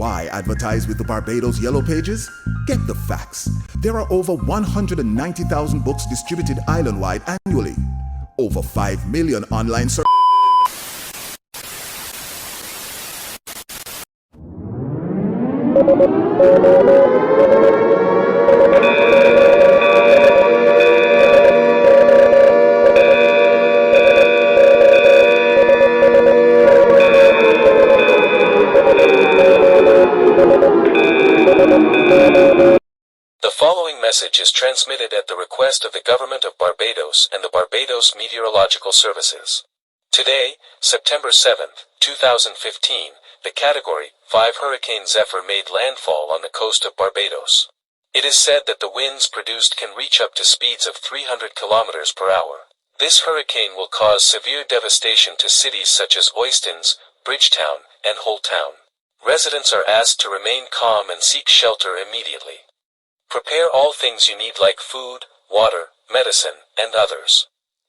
Why advertise with the Barbados Yellow Pages? Get the facts. There are over 190,000 books distributed island-wide annually. Over 5 million online search. The following message is transmitted at the request of the Government of Barbados and the Barbados Meteorological Services. Today, September 7th, 2015, the Category 5 Hurricane Zephyr made landfall on the coast of Barbados. It is said that the winds produced can reach up to speeds of 300 kilometers per hour. This hurricane will cause severe devastation to cities such as Oistins, Bridgetown, and Hull Town. Residents are asked to remain calm and seek shelter immediately. Prepare all things you need like food, water, medicine, and others.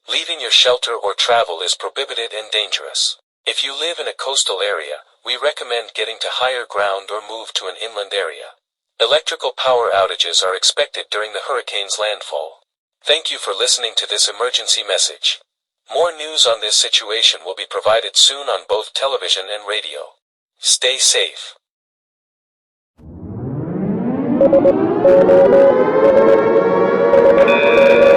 Leaving your shelter or travel is prohibited and dangerous. If you live in a coastal area, we recommend getting to higher ground or move to an inland area. Electrical power outages are expected during the hurricane's landfall. Thank you for listening to this emergency message. More news on this situation will be provided soon on both television and radio. Stay safe. Thank you.